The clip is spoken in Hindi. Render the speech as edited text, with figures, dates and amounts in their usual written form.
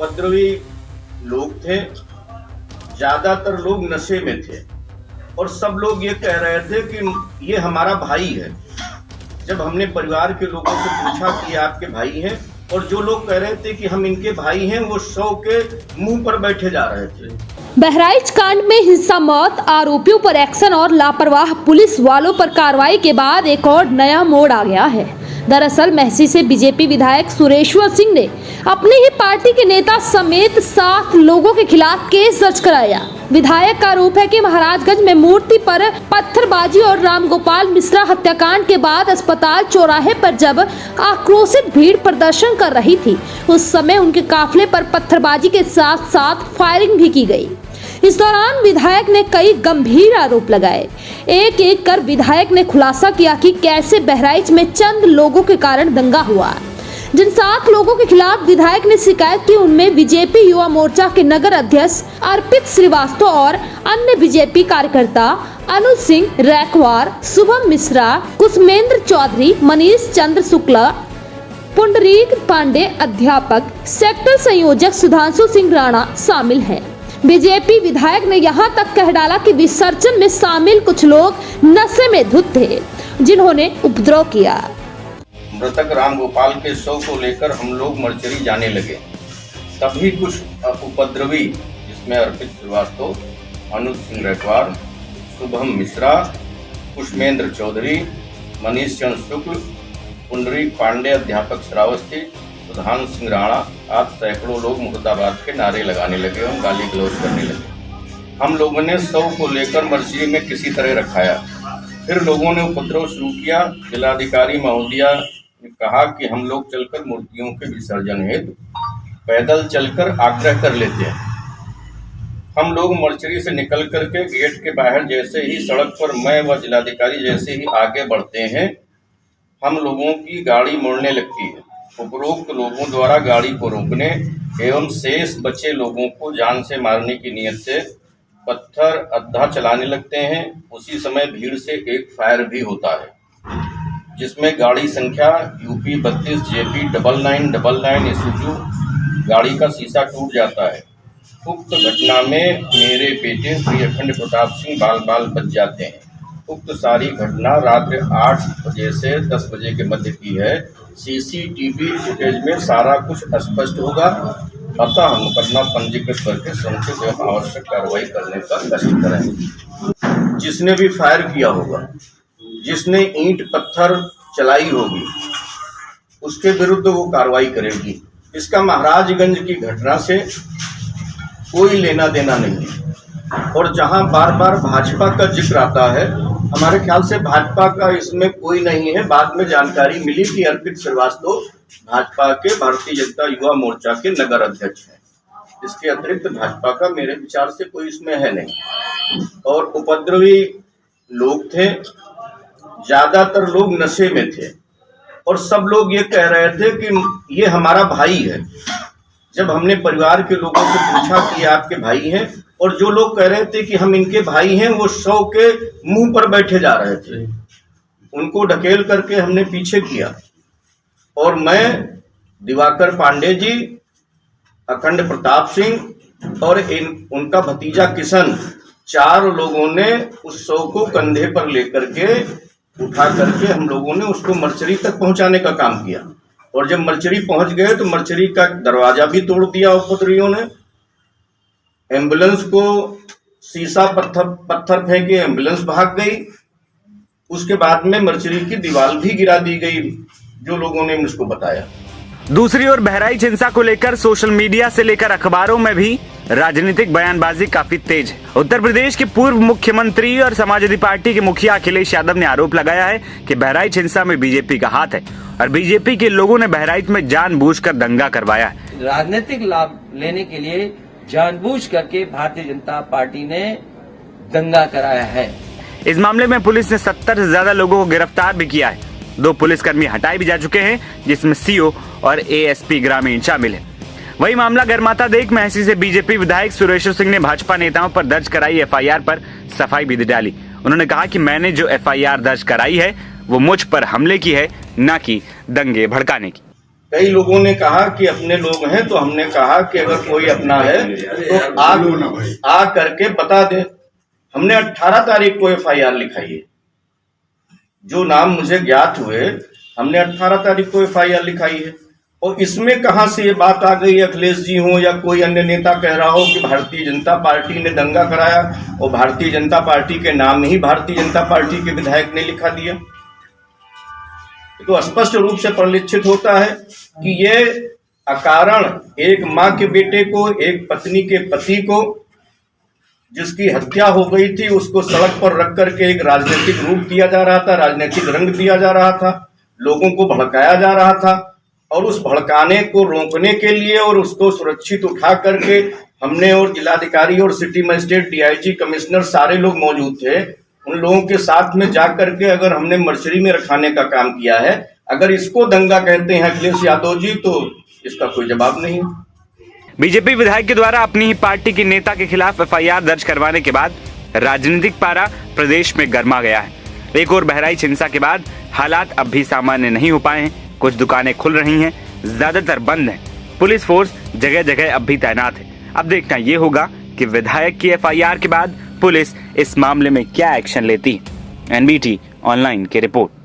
उपद्रवी लोग थे। ज्यादातर लोग नशे में थे और सब लोग ये कह रहे थे कि ये हमारा भाई है। जब हमने परिवार के लोगों से पूछा कि आपके भाई हैं, और जो लोग कह रहे थे कि हम इनके भाई हैं, वो 100 के मुंह पर बैठे जा रहे थे। बहराइच कांड में हिंसा, मौत, आरोपियों पर एक्शन और लापरवाह पुलिस वालों पर कार्रवाई के बाद एक और नया मोड़ आ गया है। दरअसल महसी से बीजेपी विधायक सुरेश्वर सिंह ने अपनी ही पार्टी के नेता समेत 7 लोगों के खिलाफ केस दर्ज कराया। विधायक का आरोप है कि महाराजगंज में मूर्ति पर पत्थरबाजी और रामगोपाल मिश्रा हत्याकांड के बाद अस्पताल चौराहे पर जब आक्रोशित भीड़ प्रदर्शन कर रही थी, उस समय उनके काफिले पर पत्थरबाजी के साथ साथ फायरिंग भी की गई। इस दौरान विधायक ने कई गंभीर आरोप लगाए। एक एक कर विधायक ने खुलासा किया कि कैसे बहराइच में चंद लोगों के कारण दंगा हुआ। जिन 7 लोगों के खिलाफ विधायक ने शिकायत की, उनमें बीजेपी युवा मोर्चा के नगर अध्यक्ष अर्पित श्रीवास्तव और अन्य बीजेपी कार्यकर्ता अनुज सिंह रैकवार, शुभम मिश्रा, कुसुमेंद्र चौधरी, मनीष चंद्र शुक्ला, पुंडरीक पांडे, अध्यापक, सेक्टर संयोजक सुधांशु सिंह राणा शामिल हैं। बीजेपी विधायक ने यहां तक कह डाला कि विसर्जन में शामिल कुछ लोग नशे में धुत थे, जिन्होंने उपद्रव किया। मृतक रामगोपाल के शव को लेकर हम लोग मर्चरी जाने लगे, तभी कुछ उपद्रवी, जिसमें अर्पित श्रीवास्तव, अनुज सिंह रैकवार, शुभम मिश्रा, कुसुमेंद्र चौधरी, मनीष चंद्र शुक्ल, पुंडरीक पांडे, अध्यापक श्रावस्ती, सुधांशु सिंह राणा, आज सैकड़ों लोग मुर्दाबाद के नारे लगाने लगे और गाली गलौज करने लगे। हम लोगों ने शव को लेकर मर्चरी में किसी तरह रखाया। फिर लोगों ने उपद्रव शुरू किया। जिलाधिकारी महोदया ने कहा कि हम लोग चलकर मूर्तियों के विसर्जन हेतु पैदल चलकर आग्रह कर लेते हैं। हम लोग मर्चरी से निकल करके गेट के बाहर जैसे ही सड़क पर मैं व जिलाधिकारी जैसे ही आगे बढ़ते हैं, हम लोगों की गाड़ी मुड़ने लगती है। उपरोक्त लोगों द्वारा गाड़ी को रोकने एवं शेष बचे लोगों को जान से मारने की नीयत से पत्थर अद्धा चलाने लगते हैं। उसी समय भीड़ से एक फायर भी होता है, जिसमें गाड़ी संख्या UP 32 JP 9999 ईसुजू गाड़ी का शीशा टूट जाता है। उक्त घटना में मेरे बेटे श्री अखंड प्रताप सिंह बाल बच जाते हैं। उक्त सारी घटना रात्रि 8 बजे से 10 बजे के मध्य की है। CCTV फुटेज में सारा कुछ स्पष्ट होगा, अतः मुकदमा पंजीकृत करके समुचित एवं आवश्यक कार्रवाई करने का कष्ट करें। जिसने भी फायर किया होगा, जिसने ईंट पत्थर चलाई होगी, उसके विरुद्ध वो कार्रवाई करेगी। इसका महाराजगंज की घटना से कोई लेना देना नहीं है। और जहां बार बार भाजपा का जिक्र आता है, हमारे ख्याल से भाजपा का इसमें कोई नहीं है। बाद में जानकारी मिली कि अर्पित श्रीवास्तव भाजपा के भारतीय जनता युवा मोर्चा के नगर अध्यक्ष हैं। इसके अतिरिक्त भाजपा का मेरे विचार से कोई इसमें है नहीं। और उपद्रवी लोग थे, ज्यादातर लोग नशे में थे और सब लोग ये कह रहे थे कि ये हमारा भाई है। जब हमने परिवार के लोगों से पूछा कि आपके भाई हैं, और जो लोग कह रहे थे कि हम इनके भाई हैं, वो 100 के मुंह पर बैठे जा रहे थे। उनको ढकेल करके हमने पीछे किया और मैं, दिवाकर पांडे जी, अखंड प्रताप सिंह और उनका भतीजा किशन, 4 लोगों ने उस 100 को कंधे पर लेकर के उठा करके हम लोगों ने उसको मर्चरी तक पहुंचाने का काम किया। और जब मर्चरी पहुंच गए तो मर्चरी का दरवाजा भी तोड़ दिया उपद्रवियों ने। एम्बुलेंस को शीशा पत्थर फेंके, एम्बुलेंस भाग गई। उसके बाद में मर्चरी की दीवार भी गिरा दी गई, जो लोगों ने मुझको बताया। दूसरी ओर बहराइच हिंसा को लेकर सोशल मीडिया से लेकर अखबारों में भी राजनीतिक बयानबाजी काफी तेज है। उत्तर प्रदेश के पूर्व मुख्यमंत्री और समाजवादी पार्टी के मुखिया अखिलेश यादव ने आरोप लगाया है कि बहराइच हिंसा में बीजेपी का हाथ है और बीजेपी के लोगों ने बहराइच में जानबूझकर दंगा करवाया है। राजनीतिक लाभ लेने के लिए जानबूझ करके भारतीय जनता पार्टी ने दंगा कराया है। इस मामले में पुलिस ने 70 से ज्यादा लोगों को गिरफ्तार भी किया है। 2 पुलिसकर्मी हटाए भी जा चुके हैं, जिसमें CO और ASP ग्रामीण शामिल है। वही मामला गर्माता देख महसी से बीजेपी विधायक सुरेश्वर सिंह ने भाजपा नेताओं पर दर्ज कराई FIR पर सफाई भी डाली। उन्होंने कहा कि मैंने जो FIR दर्ज कराई है वो मुझ पर हमले की है, न कि दंगे भड़काने की। कई लोगों ने कहा कि अपने लोग हैं, तो हमने कहा कि अगर कोई अपना है तो आ करके बता दे। हमने 18 तारीख को FIR लिखाई है। जो नाम मुझे ज्ञात हुए, हमने 18 तारीख को FIR लिखाई है। और इसमें कहां से ये बात आ गई, अखिलेश जी हो या कोई अन्य नेता कह रहा हो कि भारतीय जनता पार्टी ने दंगा कराया और भारतीय जनता पार्टी के नाम ही भारतीय जनता पार्टी के विधायक ने लिखा दिया। तो स्पष्ट रूप से परिलक्षित होता है कि ये अकारण एक मां के बेटे को, एक पत्नी के पति को, जिसकी हत्या हो गई थी, उसको सड़क पर रख करके एक राजनीतिक रूप दिया जा रहा था, राजनीतिक रंग दिया जा रहा था, लोगों को भड़काया जा रहा था। और उस भड़काने को रोकने के लिए और उसको सुरक्षित उठा करके हमने, और जिलाधिकारी और सिटी मजिस्ट्रेट, DIG, कमिश्नर, सारे लोग मौजूद थे। उन लोगों के साथ में जा करके अगर हमने मर्चरी में रखाने का काम किया है, अगर इसको दंगा कहते हैं अखिलेश यादव जी, तो इसका कोई जवाब नहीं। बीजेपी विधायक के द्वारा अपनी ही पार्टी के नेता के खिलाफ FIR दर्ज करवाने के बाद राजनीतिक पारा प्रदेश में गर्मा गया है। एक और बहराइच हिंसा के बाद हालात अब भी सामान्य नहीं हो पाए हैं। कुछ दुकानें खुल रही हैं, ज्यादातर बंद हैं। पुलिस फोर्स जगह जगह अब भी तैनात है। अब देखना ये होगा कि विधायक की FIR के बाद पुलिस इस मामले में क्या एक्शन लेती है। NBT ऑनलाइन की रिपोर्ट।